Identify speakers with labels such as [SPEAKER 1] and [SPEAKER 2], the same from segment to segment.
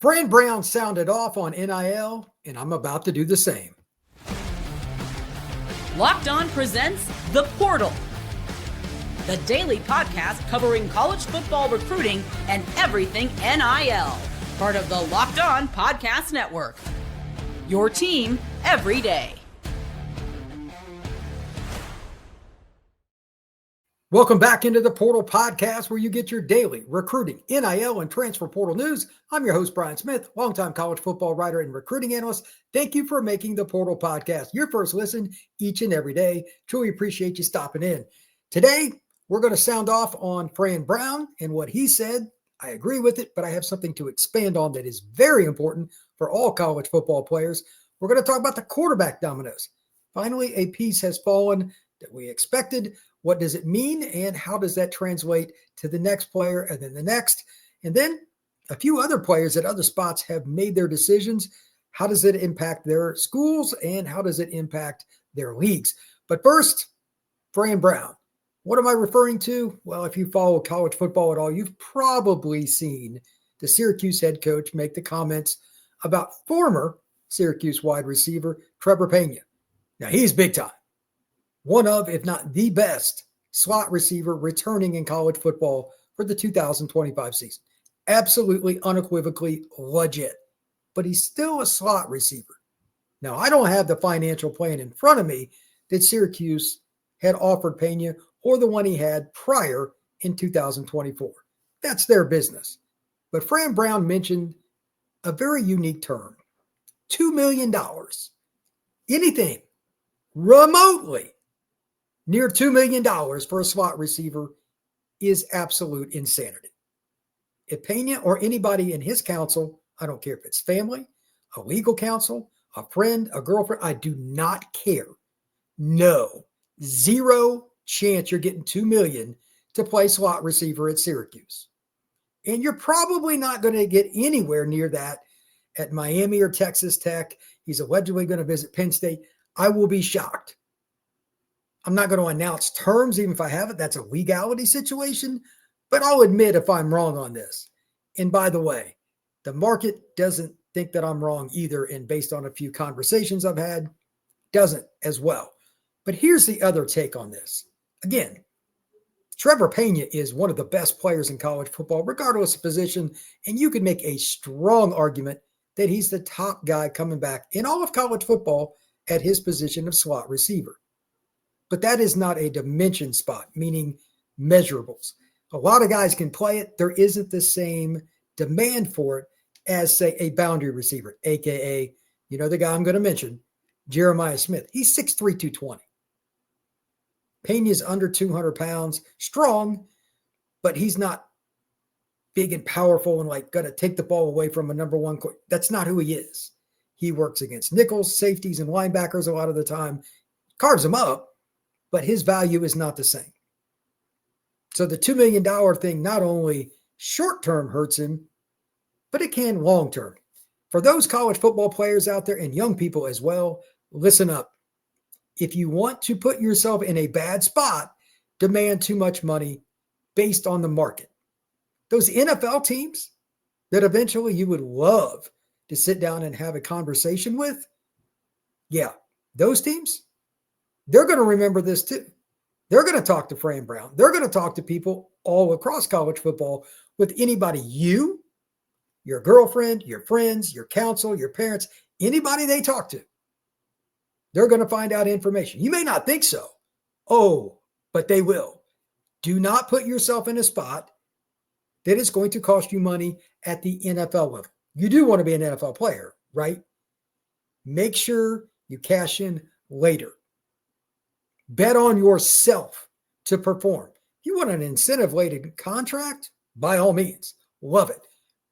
[SPEAKER 1] Fran Brown sounded off on NIL, and I'm about to do the same.
[SPEAKER 2] Locked On presents The Portal, the daily podcast covering college football recruiting and everything NIL. Part of the Locked On Podcast Network. Your team every day.
[SPEAKER 1] Welcome back into the Portal Podcast, where you get your daily recruiting, NIL, and transfer portal news. I'm your host, Brian Smith, longtime college football writer and recruiting analyst. Thank you for making the Portal Podcast your first listen each and every day. Truly appreciate you stopping in. Today, we're going to sound off on Fran Brown and what he said. I agree with it, but I have something to expand on that is very important for all college football players. We're going to talk about the quarterback dominoes. Finally, a piece has fallen that we expected. What does it mean, and how does that translate to the next player and then the next? And then a few other players at other spots have made their decisions. How does it impact their schools, and how does it impact their leagues? But first, Fran Brown. What am I referring to? Well, if you follow college football at all, you've probably seen the Syracuse head coach make the comments about former Syracuse wide receiver Trebor Pena. Now, he's big time. One of, if not the best, slot receiver returning in college football for the 2025 season. Absolutely, unequivocally legit. But he's still a slot receiver. Now, I don't have the financial plan in front of me that Syracuse had offered Pena or the one he had prior in 2024. That's their business. But Fran Brown mentioned a very unique term, $2 million. Anything remotely near $2 million for a slot receiver is absolute insanity. If Pena or anybody in his council, I don't care if it's family, a legal counsel, a friend, a girlfriend, I do not care. No, zero chance you're getting $2 million to play slot receiver at Syracuse. And you're probably not going to get anywhere near that at Miami or Texas Tech. He's allegedly going to visit Penn State. I will be shocked. I'm not going to announce terms, even if I have it. That's a legality situation. But I'll admit if I'm wrong on this. And by the way, the market doesn't think that I'm wrong either. And based on a few conversations I've had, doesn't as well. But here's the other take on this. Again, Trebor Pena is one of the best players in college football, regardless of position. And you can make a strong argument that he's the top guy coming back in all of college football at his position of slot receiver. But that is not a dimension spot, meaning measurables. A lot of guys can play it. There isn't the same demand for it as, say, a boundary receiver, a.k.a., the guy I'm going to mention, Jeremiah Smith. He's 6'3", 220. Pena's under 200 pounds, strong, but he's not big and powerful and going to take the ball away from a number one. That's not who he is. He works against nickels, safeties, and linebackers a lot of the time, carves them up, but his value is not the same. So the $2 million thing not only short-term hurts him, but it can long-term. For those college football players out there and young people as well, listen up. If you want to put yourself in a bad spot, demand too much money based on the market. Those NFL teams that eventually you would love to sit down and have a conversation with, yeah, those teams, they're going to remember this too. They're going to talk to Fran Brown. They're going to talk to people all across college football with anybody you, your girlfriend, your friends, your counsel, your parents, anybody they talk to. They're going to find out information. You may not think so. Oh, but they will. Do not put yourself in a spot that is going to cost you money at the NFL level. You do want to be an NFL player, right? Make sure you cash in later. Bet on yourself to perform. You want an incentive-weighted contract? By all means, love it.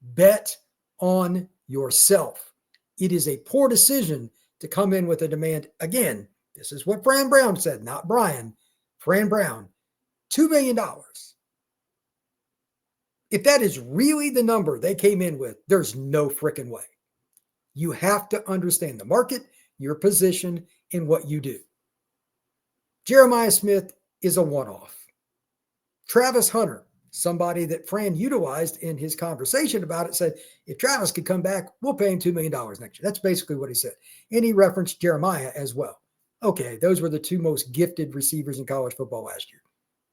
[SPEAKER 1] Bet on yourself. It is a poor decision to come in with a demand. Again, this is what Fran Brown said, not Brian. Fran Brown, $2 million. If that is really the number they came in with, there's no freaking way. You have to understand the market, your position, and what you do. Jeremiah Smith is a one-off. Travis Hunter, somebody that Fran utilized in his conversation about it said, if Travis could come back, we'll pay him $2 million next year. That's basically what he said. And he referenced Jeremiah as well. Okay, those were the two most gifted receivers in college football last year.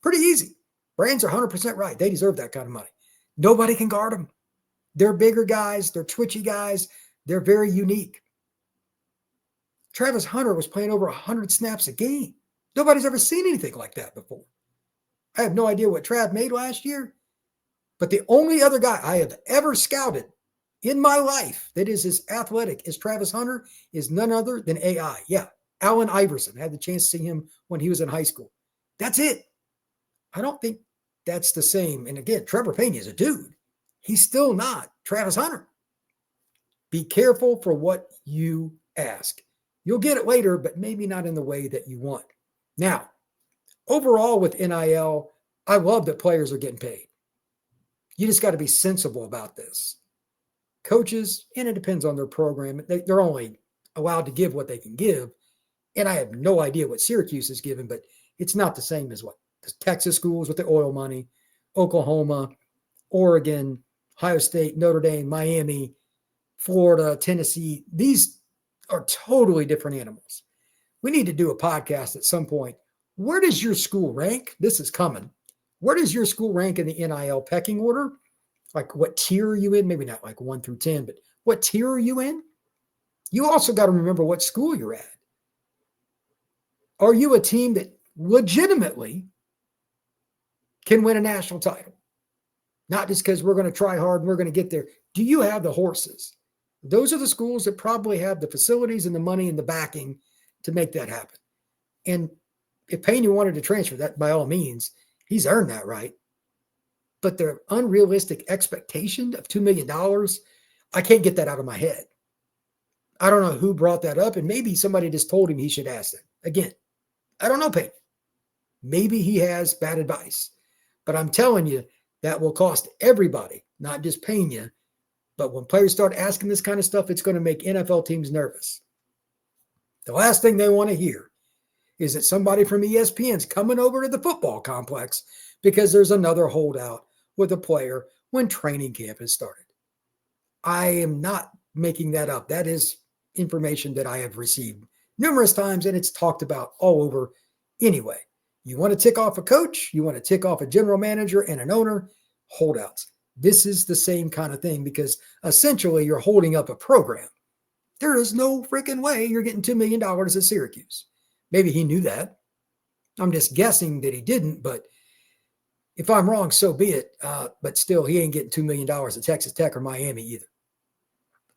[SPEAKER 1] Pretty easy. Brands are 100% right. They deserve that kind of money. Nobody can guard them. They're bigger guys. They're twitchy guys. They're very unique. Travis Hunter was playing over 100 snaps a game. Nobody's ever seen anything like that before. I have no idea what Trav made last year, but the only other guy I have ever scouted in my life that is as athletic as Travis Hunter is none other than AI. Yeah, Allen Iverson. I had the chance to see him when he was in high school. That's it. I don't think that's the same. And again, Trevor Pena is a dude. He's still not Travis Hunter. Be careful for what you ask. You'll get it later, but maybe not in the way that you want. Now, overall with NIL, I love that players are getting paid. You just got to be sensible about this. Coaches, and it depends on their program, they're only allowed to give what they can give. And I have no idea what Syracuse is giving, but it's not the same as what the Texas schools with the oil money, Oklahoma, Oregon, Ohio State, Notre Dame, Miami, Florida, Tennessee. These are totally different animals. We need to do a podcast at some point. Where does your school rank? This is coming. Where does your school rank in the NIL pecking order? Like what tier are you in? Maybe not like 1 through 10, but what tier are you in? You also got to remember what school you're at. Are you a team that legitimately can win a national title? Not just because we're going to try hard and we're going to get there. Do you have the horses? Those are the schools that probably have the facilities and the money and the backing to make that happen. And if Pena wanted to transfer, that by all means, he's earned that right. But the unrealistic expectation of $2 million, I can't get that out of my head. I don't know who brought that up, and maybe somebody just told him he should ask them. Again, I don't know Pena. Maybe he has bad advice. But I'm telling you, that will cost everybody, not just Pena. But when players start asking this kind of stuff, it's going to make NFL teams nervous. The last thing they want to hear is that somebody from ESPN's coming over to the football complex because there's another holdout with a player when training camp has started. I am not making that up. That is information that I have received numerous times, and it's talked about all over anyway. You want to tick off a coach, you want to tick off a general manager and an owner, holdouts. This is the same kind of thing because essentially you're holding up a program. There is no freaking way you're getting $2 million at Syracuse. Maybe he knew that. I'm just guessing that he didn't, but if I'm wrong, so be it. But still, he ain't getting $2 million at Texas Tech or Miami either.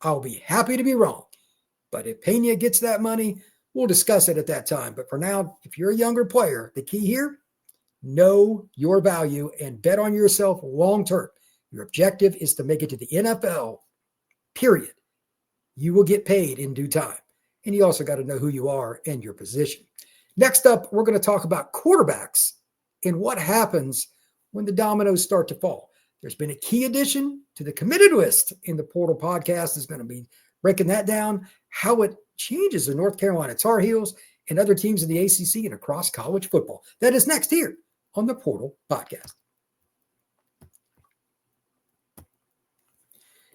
[SPEAKER 1] I'll be happy to be wrong. But if Pena gets that money, we'll discuss it at that time. But for now, if you're a younger player, the key here, know your value and bet on yourself long term. Your objective is to make it to the NFL, period. You will get paid in due time. And you also got to know who you are and your position. Next up, we're going to talk about quarterbacks and what happens when the dominoes start to fall. There's been a key addition to the committed list in the Portal podcast. Is going to be breaking that down, how it changes the North Carolina Tar Heels and other teams in the ACC and across college football. That is next here on the Portal podcast.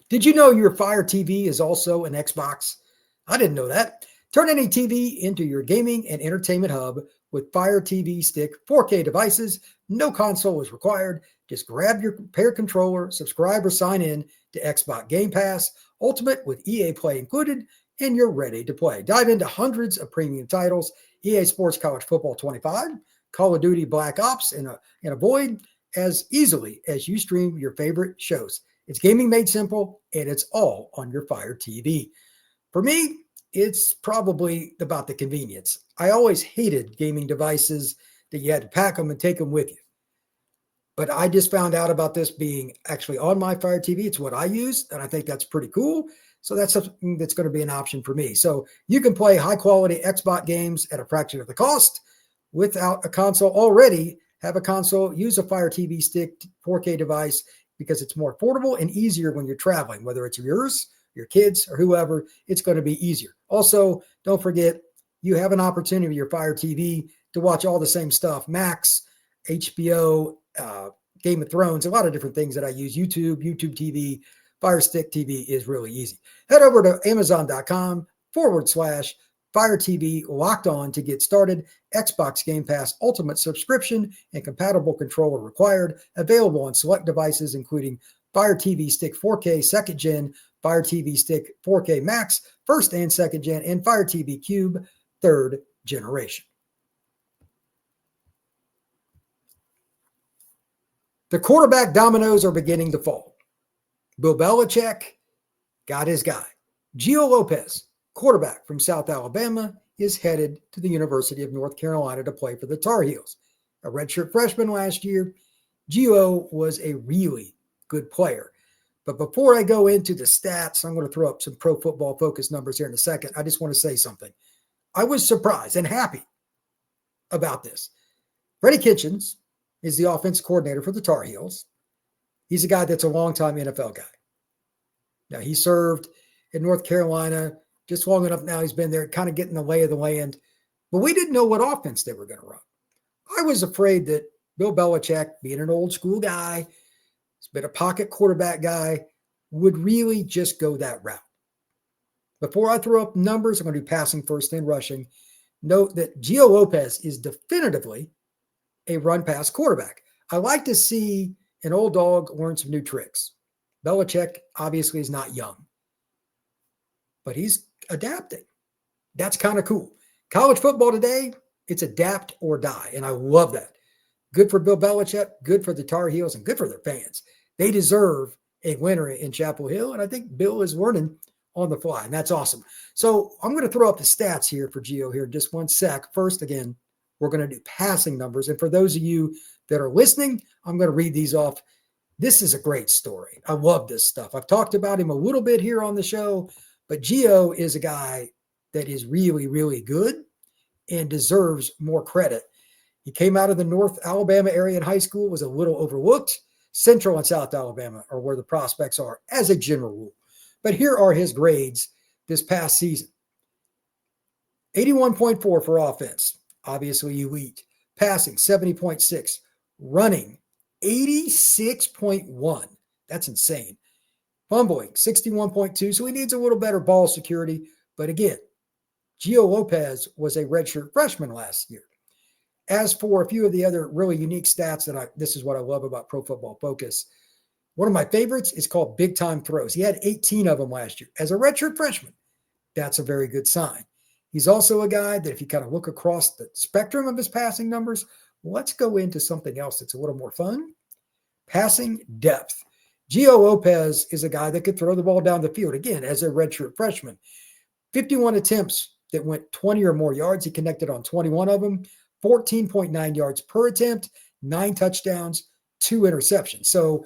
[SPEAKER 1] Did you know your Fire TV is also an Xbox? I didn't know that. Turn any TV into your gaming and entertainment hub with Fire TV Stick 4K devices. No console is required. Just grab your paired controller, subscribe or sign in to Xbox Game Pass Ultimate with EA Play included, and you're ready to play. Dive into hundreds of premium titles, EA Sports College Football 25, Call of Duty Black Ops, and avoid as easily as you stream your favorite shows. It's gaming made simple, and it's all on your Fire TV. For me, it's probably about the convenience. I always hated gaming devices that you had to pack them and take them with you. But I just found out about this being actually on my Fire TV. It's what I use, and I think that's pretty cool. So that's something that's going to be an option for me. So you can play high-quality Xbox games at a fraction of the cost without a console already. Have a console, use a Fire TV Stick 4K device because it's more affordable and easier when you're traveling, whether it's yours, your kids, or whoever, it's going to be easier. Also, don't forget, you have an opportunity with your Fire TV to watch all the same stuff, Max, HBO, Game of Thrones, a lot of different things that I use. YouTube TV, Fire Stick TV is really easy. Head over to Amazon.com/Fire TV Locked On to get started. Xbox Game Pass Ultimate subscription and compatible controller required. Available on select devices, including Fire TV Stick 4K 2nd Gen, Fire TV Stick 4K Max 1st and 2nd Gen, and Fire TV Cube 3rd generation. The quarterback dominoes are beginning to fall. Bill Belichick got his guy. Gio Lopez, quarterback from South Alabama, is headed to the University of North Carolina to play for the Tar Heels. A redshirt freshman last year, Gio was a really good player. But before I go into the stats, I'm going to throw up some Pro Football Focus numbers here in a second. I just want to say something. I was surprised and happy about this. Freddie Kitchens is the offensive coordinator for the Tar Heels. He's a guy that's a longtime NFL guy. Now, he served in North Carolina just long enough now. He's been there kind of getting the lay of the land. But we didn't know what offense they were going to run. I was afraid that Bill Belichick, being an old school guy, he's been a pocket quarterback guy, would really just go that route. Before I throw up numbers, I'm going to do passing first and rushing. Note that Gio Lopez is definitively a run-pass quarterback. I like to see an old dog learn some new tricks. Belichick obviously is not young, but he's adapting. That's kind of cool. College football today, it's adapt or die, and I love that. Good for Bill Belichick, good for the Tar Heels, and good for their fans. They deserve a winner in Chapel Hill, and I think Bill is learning on the fly, and that's awesome. So I'm going to throw up the stats here for Gio here in just one sec. First, again, we're going to do passing numbers. And for those of you that are listening, I'm going to read these off. This is a great story. I love this stuff. I've talked about him a little bit here on the show, but Gio is a guy that is really, really good and deserves more credit. He came out of the North Alabama area in high school, was a little overlooked. Central and South Alabama are where the prospects are as a general rule. But here are his grades this past season. 81.4 for offense, obviously elite. Passing, 70.6. Running, 86.1. That's insane. Fumbling, 61.2. So he needs a little better ball security. But again, Gio Lopez was a redshirt freshman last year. As for a few of the other really unique stats this is what I love about Pro Football Focus. One of my favorites is called big time throws. He had 18 of them last year as a redshirt freshman. That's a very good sign. He's also a guy that if you kind of look across the spectrum of his passing numbers, let's go into something else that's a little more fun. Passing depth. Gio Lopez is a guy that could throw the ball down the field, again, as a redshirt freshman. 51 attempts that went 20 or more yards. He connected on 21 of them. 14.9 yards per attempt, 9 touchdowns, 2 interceptions. So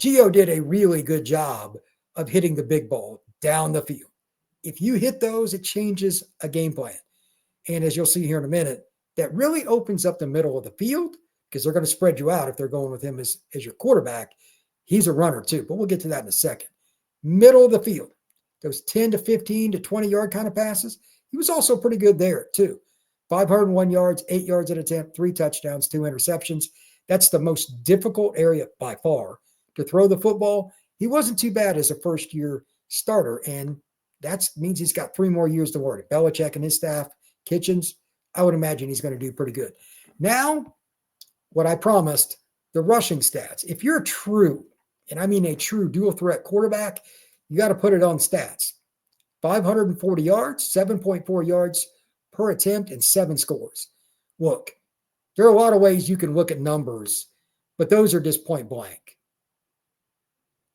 [SPEAKER 1] Gio did a really good job of hitting the big ball down the field. If you hit those, it changes a game plan. And as you'll see here in a minute, that really opens up the middle of the field because they're going to spread you out if they're going with him as your quarterback. He's a runner too, but we'll get to that in a second. Middle of the field, those 10 to 15 to 20-yard kind of passes, he was also pretty good there too. 501 yards, 8 yards an attempt, 3 touchdowns, 2 interceptions. That's the most difficult area by far to throw the football. He wasn't too bad as a first-year starter, and that means he's got 3 more years to learn. Belichick and his staff, Kitchens, I would imagine he's going to do pretty good. Now, what I promised, the rushing stats. If you're a true, and I mean a true dual-threat quarterback, you got to put it on stats. 540 yards, 7.4 yards per attempt, and 7 scores. Look, there are a lot of ways you can look at numbers, but those are just point blank.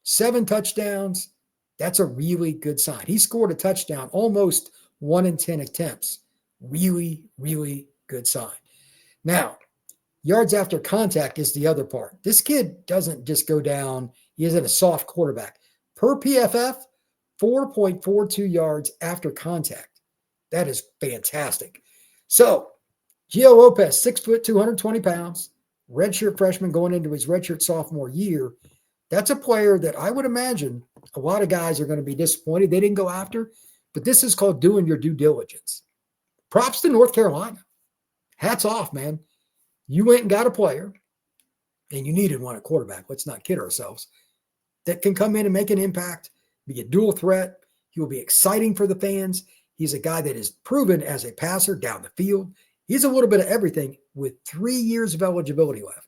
[SPEAKER 1] 7 touchdowns, that's a really good sign. He scored a touchdown almost 1 in 10 attempts. Really, really good sign. Now, yards after contact is the other part. This kid doesn't just go down. He isn't a soft quarterback. Per PFF, 4.42 yards after contact. That is fantastic. So, Gio Lopez, 6 foot, 220 pounds, redshirt freshman going into his redshirt sophomore year. That's a player that I would imagine a lot of guys are going to be disappointed they didn't go after, but this is called doing your due diligence. Props to North Carolina. Hats off, man. You went and got a player and you needed one at quarterback, let's not kid ourselves, that can come in and make an impact, be a dual threat. He will be exciting for the fans. He's a guy that is proven as a passer down the field. He's a little bit of everything with 3 years of eligibility left.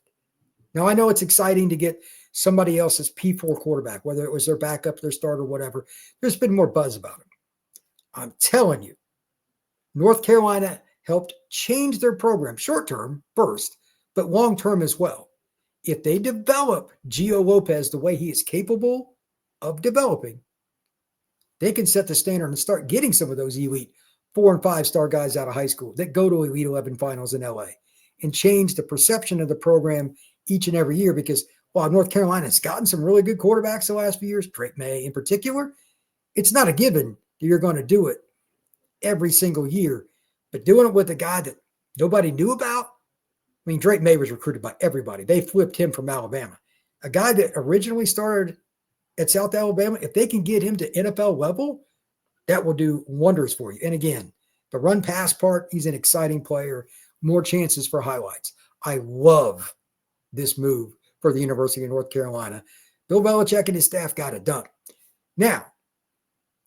[SPEAKER 1] Now, I know it's exciting to get somebody else's P4 quarterback, whether it was their backup, their starter, whatever. There's been more buzz about him. I'm telling you, North Carolina helped change their program short-term first, but long-term as well. If they develop Gio Lopez the way he is capable of developing, they can set the standard and start getting some of those elite 4 and 5-star guys out of high school that go to Elite 11 finals in LA and change the perception of the program each and every year. Because while North Carolina has gotten some really good quarterbacks the last few years, Drake May in particular, it's not a given that you're going to do it every single year. But doing it with a guy that nobody knew about, I mean, Drake May was recruited by everybody. They flipped him from Alabama. A guy that originally started at South Alabama, if they can get him to NFL level, that will do wonders for you. And again, the run pass part, he's an exciting player, more chances for highlights. I love this move for the University of North Carolina. Bill Belichick and his staff got it done. Now,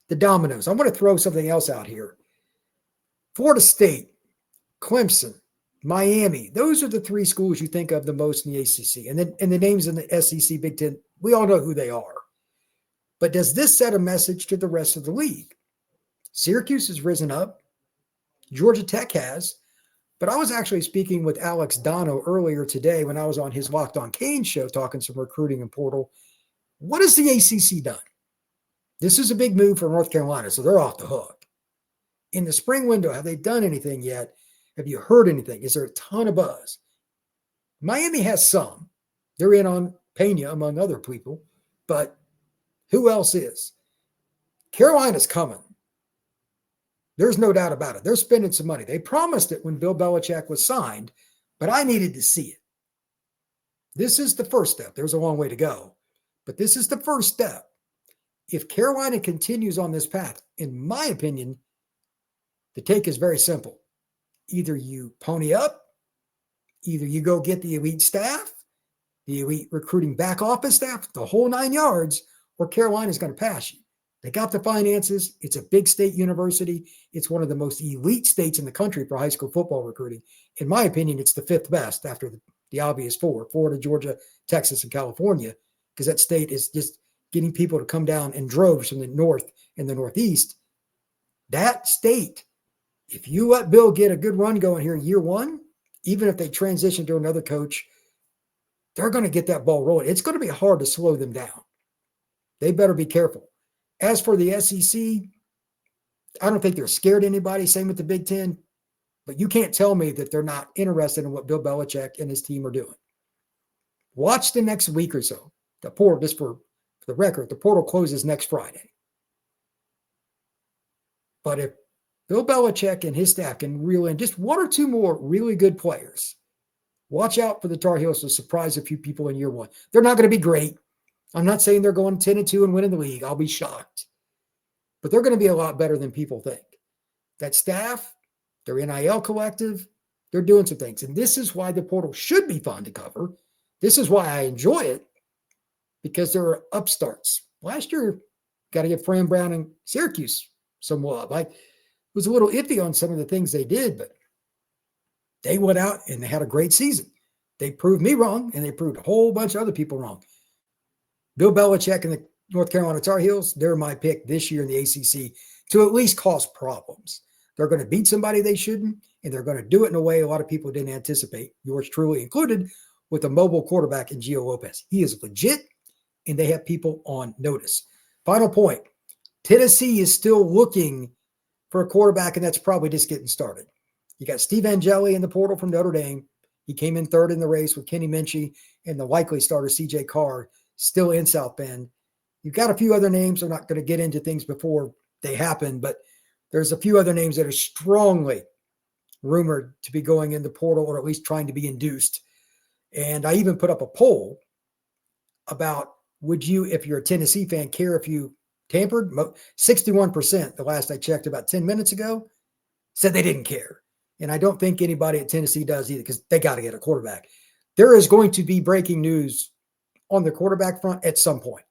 [SPEAKER 1] the dominoes. I'm going to throw something else out here. Florida State, Clemson, Miami, those are the 3 schools you think of the most in the ACC. And the names in the SEC, Big Ten, we all know who they are. But does this set a message to the rest of the league? Syracuse has risen up. Georgia Tech has. But I was actually speaking with Alex Dono earlier today when I was on his Locked On Canes show talking some recruiting and portal. What has the ACC done? This is a big move for North Carolina, so they're off the hook. In the spring window, have they done anything yet? Have you heard anything? Is there a ton of buzz? Miami has some. They're in on Pena, among other people. But who else is? Carolina's coming. There's no doubt about it. They're spending some money. They promised it when Bill Belichick was signed, but I needed to see it. This is the first step. There's a long way to go, but this is the first step. If Carolina continues on this path, in my opinion, the take is very simple. Either you pony up, either you go get the elite staff, the elite recruiting back office staff, the whole 9 yards, or Carolina's going to pass you. They got the finances. It's a big state university. It's one of the most elite states in the country for high school football recruiting. In my opinion, it's the 5th best after the obvious 4, Florida, Georgia, Texas, and California, because that state is just getting people to come down in droves from the north and the northeast. That state, if you let Bill get a good run going here in year 1, even if they transition to another coach, they're going to get that ball rolling. It's going to be hard to slow them down. They better be careful. As for the SEC, I don't think they're scared of anybody. Same with the Big Ten. But you can't tell me that they're not interested in what Bill Belichick and his team are doing. Watch the next week or so. The portal, just for the record, the portal closes next Friday. But if Bill Belichick and his staff can reel in just 1 or 2 more really good players, watch out for the Tar Heels to surprise a few people in year 1. They're not going to be great. I'm not saying they're going 10-2 and winning the league. I'll be shocked. But they're going to be a lot better than people think. That staff, their NIL collective, they're doing some things. And this is why the portal should be fun to cover. This is why I enjoy it, because there are upstarts. Last year, got to give Fran Brown and Syracuse some love. I was a little iffy on some of the things they did, but they went out and they had a great season. They proved me wrong, and they proved a whole bunch of other people wrong. Bill Belichick and the North Carolina Tar Heels, they're my pick this year in the ACC to at least cause problems. They're going to beat somebody they shouldn't, and they're going to do it in a way a lot of people didn't anticipate, yours truly included, with a mobile quarterback in Gio Lopez. He is legit, and they have people on notice. Final point, Tennessee is still looking for a quarterback, and that's probably just getting started. You got Steve Angeli in the portal from Notre Dame. He came in 3rd in the race with Kenny Minchie and the likely starter C.J. Carr, still in South Bend. You've got a few other names. I'm not going to get into things before they happen, but there's a few other names that are strongly rumored to be going in the portal, or at least trying to be induced. And I even put up a poll about, would you, if you're a Tennessee fan, care if you tampered? 61%, the last I checked about 10 minutes ago, said they didn't care. And I don't think anybody at Tennessee does either, because they got to get a quarterback. there is going to be breaking news on the quarterback front at some point.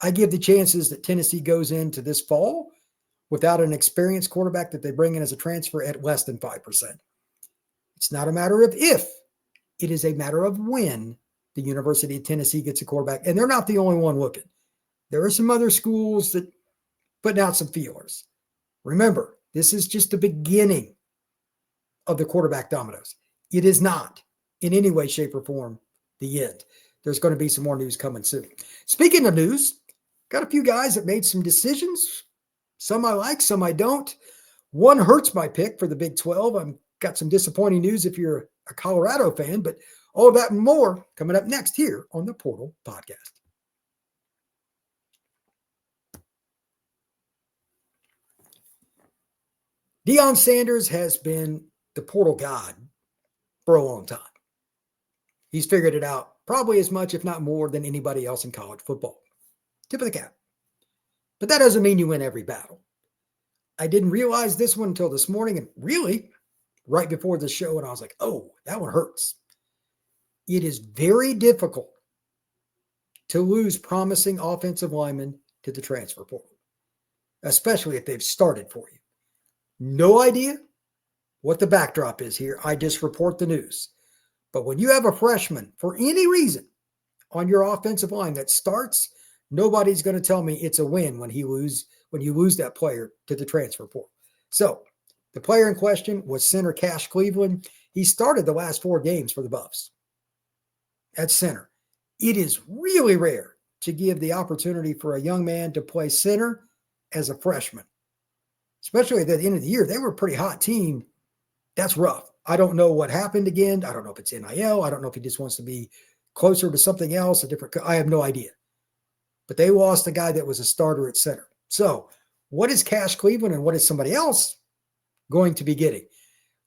[SPEAKER 1] I give the chances that Tennessee goes into this fall without an experienced quarterback that they bring in as a transfer at less than 5%. It's not a matter of if, it is a matter of when the University of Tennessee gets a quarterback. And they're not the only one looking. There are some other schools that putting out some feelers. Remember, this is just the beginning of the quarterback dominoes. It is not in any way, shape, or form the end. There's going to be some more news coming soon. Speaking of news, got a few guys that made some decisions. Some I like, some I don't. One hurts my pick for the Big 12. I've got some disappointing news if you're a Colorado fan, but all of that and more coming up next here on the Portal Podcast. Deion Sanders has been the portal god for a long time. He's figured it out probably as much, if not more, than anybody else in college football. Tip of the cap. But that doesn't mean you win every battle. I didn't realize this one until this morning, and really right before the show, and I was like, oh, that one hurts. It is very difficult to lose promising offensive linemen to the transfer portal, especially if they've started for you. No idea what the backdrop is here. I just report the news. But when you have a freshman, for any reason, on your offensive line that starts, nobody's going to tell me it's a win when you lose that player to the transfer portal. So the player in question was center Cash Cleveland. He started the last 4 games for the Buffs at center. It is really rare to give the opportunity for a young man to play center as a freshman. Especially at the end of the year, they were a pretty hot team. That's rough. I don't know what happened again. I don't know if it's NIL. I don't know if he just wants to be closer to something else, I have no idea. But they lost a guy that was a starter at center. So what is Cash Cleveland and what is somebody else going to be getting?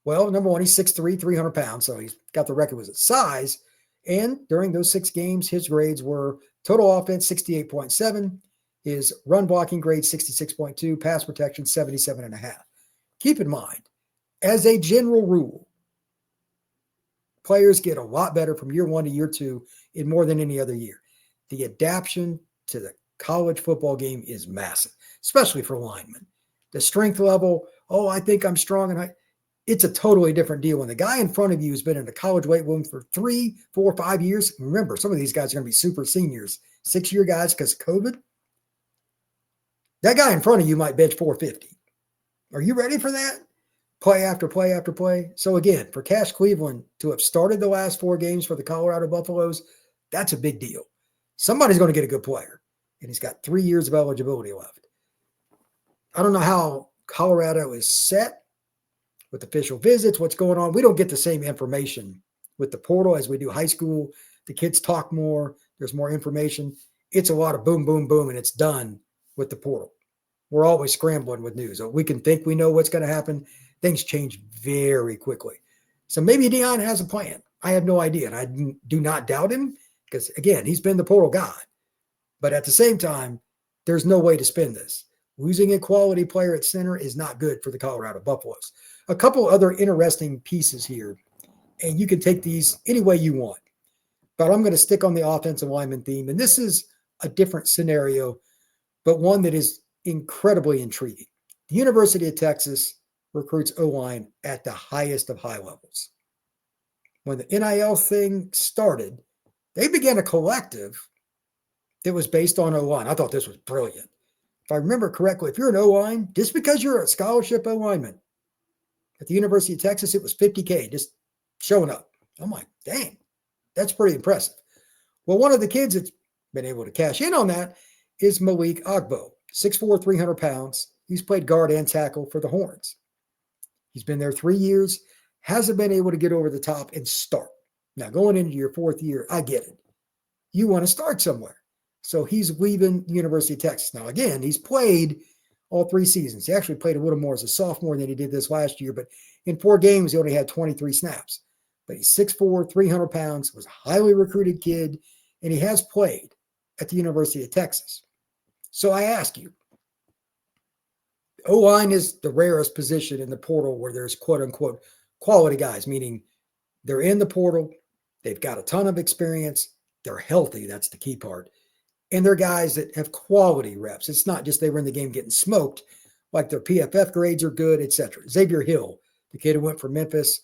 [SPEAKER 1] Well, number one, he's 6'3", 300 pounds. So he's got the requisite size. And during those 6 games, his grades were total offense 68.7. His run blocking grade 66.2, pass protection 77.5. Keep in mind, as a general rule, players get a lot better from year 1 to year 2 in more than any other year. The adaptation to the college football game is massive, especially for linemen. The strength level, I think I'm strong, and it's a totally different deal. When the guy in front of you has been in the college weight room for 3, 4, 5 years, remember, some of these guys are going to be super seniors, 6-year guys because of COVID. That guy in front of you might bench 450. Are you ready for that? Play after play after play. So again, for Cash Cleveland to have started the last 4 games for the Colorado Buffaloes, that's a big deal. Somebody's going to get a good player, and he's got 3 years of eligibility left. I don't know how Colorado is set with official visits, what's going on. We don't get the same information with the portal as we do high school. The kids talk more. There's more information. It's a lot of boom, boom, boom, and it's done with the portal. We're always scrambling with news. We can think we know what's going to happen. Things change very quickly. So maybe Deion has a plan. I have no idea. And I do not doubt him because, again, he's been the portal god. But at the same time, there's no way to spin this. Losing a quality player at center is not good for the Colorado Buffaloes. A couple other interesting pieces here, and you can take these any way you want. But I'm going to stick on the offensive lineman theme. And this is a different scenario, but one that is incredibly intriguing. The University of Texas recruits O-line at the highest of high levels. When the NIL thing started, they began a collective that was based on O-line. I thought this was brilliant. If I remember correctly, if you're an O-line, just because you're a scholarship O-lineman at the University of Texas, it was $50K just showing up. I'm like, dang, that's pretty impressive. Well, one of the kids that's been able to cash in on that is Malik Agbo, 6'4", 300 pounds. He's played guard and tackle for the Horns. He's been there 3 years, hasn't been able to get over the top and start. Now, going into your 4th year, I get it. You want to start somewhere. So he's leaving the University of Texas. Now, again, he's played all 3 seasons. He actually played a little more as a sophomore than he did this last year, but in 4 games, he only had 23 snaps. But he's 6'4", 300 pounds, was a highly recruited kid, and he has played at the University of Texas. So I ask you, O-line is the rarest position in the portal where there's quote-unquote quality guys, meaning they're in the portal, They've got a ton of experience. They're healthy. That's the key part. And they're guys that have quality reps. It's not just they were in the game getting smoked, like their PFF grades are good, etc. Xavier Hill, the kid who went from Memphis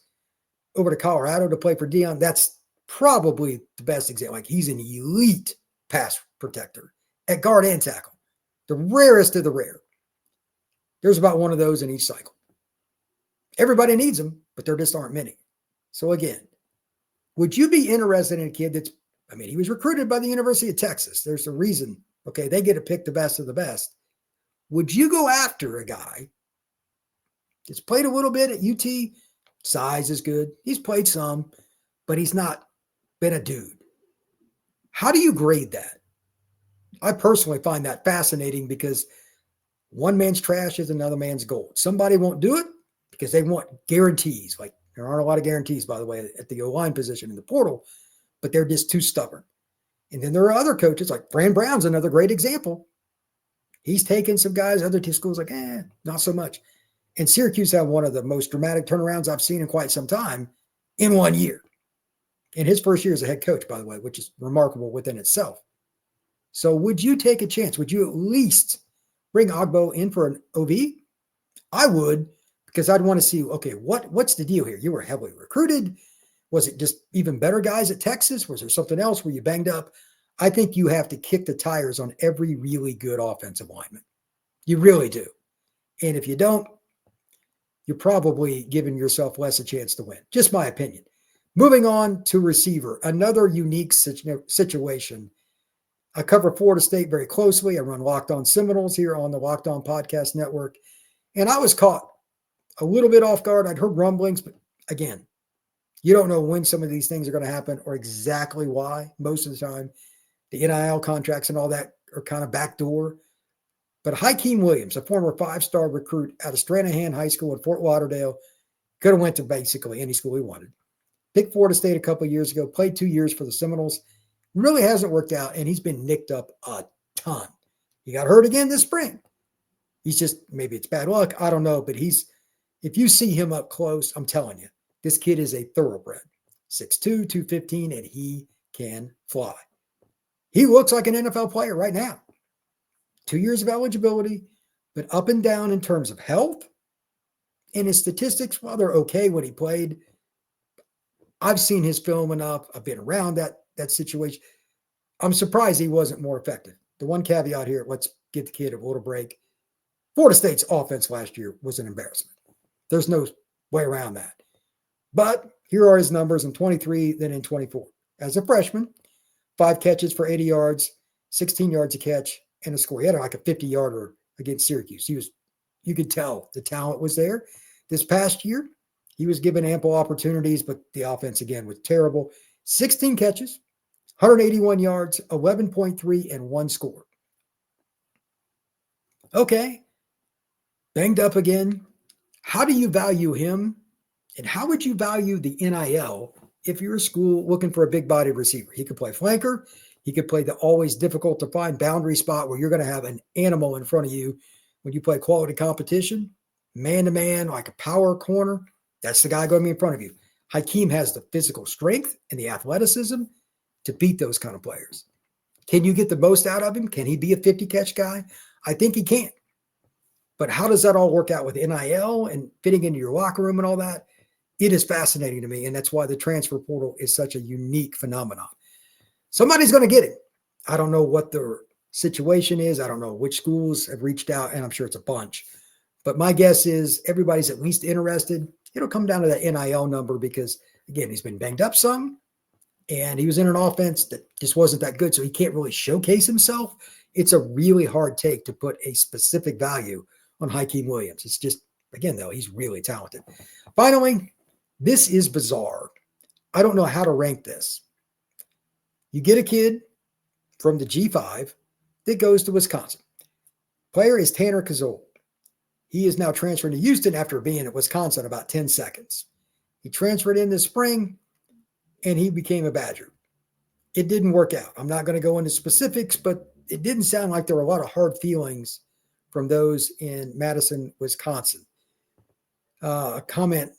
[SPEAKER 1] over to Colorado to play for Dion, that's probably the best example. Like he's an elite pass protector at guard and tackle, the rarest of the rare. There's about one of those in each cycle. Everybody needs them, but there just aren't many. So again, would you be interested in a kid that's, he was recruited by the University of Texas. There's a reason, okay, they get to pick the best of the best. Would you go after a guy that's played a little bit at UT? Size is good. He's played some, but he's not been a dude. How do you grade that? I personally find that fascinating because one man's trash is another man's gold. Somebody won't do it because they want guarantees. Like there aren't a lot of guarantees, by the way, at the O-line position in the portal, but they're just too stubborn. And then there are other coaches like Fran Brown's another great example. He's taken some guys, other two schools like, not so much. And Syracuse had one of the most dramatic turnarounds I've seen in quite some time in 1 year. In his first year as a head coach, by the way, which is remarkable within itself. So would you take a chance? Would you at least bring Ogbo in for an OV? I would, because I'd want to see, okay, what's the deal here? You were heavily recruited. Was it just even better guys at Texas? Was there something else? Were you banged up? I think you have to kick the tires on every really good offensive lineman. You really do. And if you don't, you're probably giving yourself less a chance to win. Just my opinion. Moving on to receiver, another unique situation. I cover Florida State very closely. I run Locked On Seminoles here on the Locked On Podcast Network. And I was caught a little bit off guard. I'd heard rumblings, but again, you don't know when some of these things are going to happen or exactly why. Most of the time, the NIL contracts and all that are kind of backdoor. But Hakeem Williams, a former 5-star recruit out of Stranahan High School in Fort Lauderdale, could have went to basically any school he wanted. Picked Florida State a couple of years ago, played 2 years for the Seminoles. Really hasn't worked out, and he's been nicked up a ton. He got hurt again this spring. He's just, maybe it's bad luck. I don't know, but if you see him up close, I'm telling you, this kid is a thoroughbred. 6'2", 215, and he can fly. He looks like an NFL player right now. 2 years of eligibility, but up and down in terms of health. And his statistics, well, they're okay when he played. I've seen his film enough. I've been around that situation. I'm surprised he wasn't more effective. The one caveat here, let's give the kid a little break. Florida State's offense last year was an embarrassment. There's no way around that. But here are his numbers in 23, then in 24. As a freshman, 5 catches for 80 yards, 16 yards a catch, and a score. He had like a 50-yarder against Syracuse. You could tell the talent was there. This past year, he was given ample opportunities, but the offense, again, was terrible. 16 catches, 181 yards, 11.3, and 1 score. Okay. Banged up again. How do you value him? And how would you value the NIL if you're a school looking for a big-bodied receiver? He could play flanker. He could play the always difficult to find boundary spot where you're going to have an animal in front of you when you play quality competition, man-to-man, like a power corner. That's the guy going to be in front of you. Hakeem has the physical strength and the athleticism to beat those kind of players. Can you get the most out of him? Can he be a 50-catch guy? I think he can. But how does that all work out with NIL and fitting into your locker room and all that? It is fascinating to me, and that's why the transfer portal is such a unique phenomenon. Somebody's going to get it. I don't know what their situation is. I don't know which schools have reached out, and I'm sure it's a bunch. But my guess is everybody's at least interested. It'll come down to that NIL number because, again, he's been banged up some, and he was in an offense that just wasn't that good, so he can't really showcase himself. It's a really hard take to put a specific value on Hakeem Williams. It's just, again, though, he's really talented. Finally, this is bizarre. I don't know how to rank this. You get a kid from the G5 that goes to Wisconsin. Player is Tanner Kazol. He is now transferring to Houston after being at Wisconsin about 10 seconds. He transferred in this spring, and he became a Badger. It didn't work out. I'm not going to go into specifics, but it didn't sound like there were a lot of hard feelings from those in Madison, Wisconsin. A comment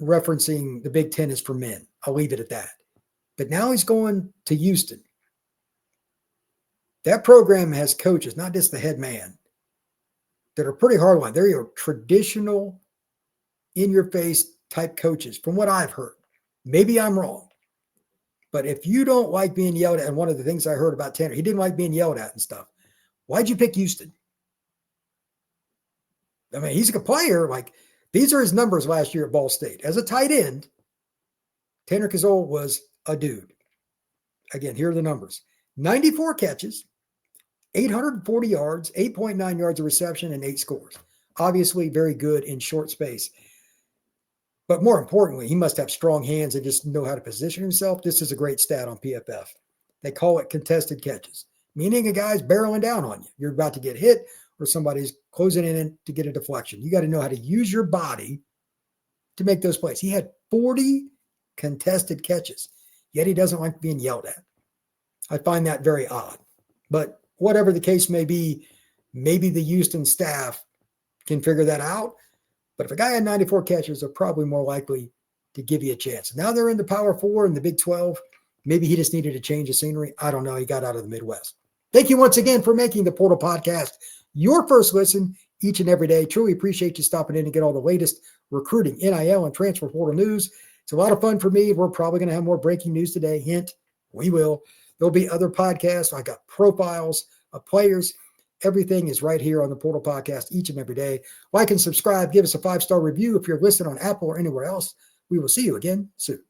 [SPEAKER 1] referencing the Big Ten is for men. I'll leave it at that. But now he's going to Houston. That program has coaches, not just the head man, that are pretty hardline. They're your traditional, in-your-face type coaches, from what I've heard. Maybe I'm wrong. But if you don't like being yelled at, and one of the things I heard about Tanner, he didn't like being yelled at and stuff. Why'd you pick Houston? I mean, he's a good player. Like, these are his numbers last year at Ball State. As a tight end, Tanner Kazol was a dude. Again, here are the numbers. 94 catches, 840 yards, 8.9 yards of reception, and 8 scores. Obviously, very good in short space. But more importantly, he must have strong hands and just know how to position himself. This is a great stat on PFF. They call it contested catches, meaning a guy's barreling down on you. You're about to get hit or somebody's closing in to get a deflection. You got to know how to use your body to make those plays. He had 40 contested catches, yet he doesn't like being yelled at. I find that very odd. But whatever the case may be, maybe the Houston staff can figure that out. But if a guy had 94 catches, they're probably more likely to give you a chance. Now they're in the Power 4 and the Big 12. Maybe he just needed a change of scenery. I don't know. He got out of the Midwest. Thank you once again for making the Portal Podcast your first listen each and every day. Truly appreciate you stopping in and get all the latest recruiting, NIL, and transfer portal news. It's a lot of fun for me. We're probably going to have more breaking news today. Hint, we will. There'll be other podcasts. I got profiles of players. Everything is right here on the Portal Podcast each and every day. Like and subscribe. Give us a 5-star review if you're listening on Apple or anywhere else. We will see you again soon.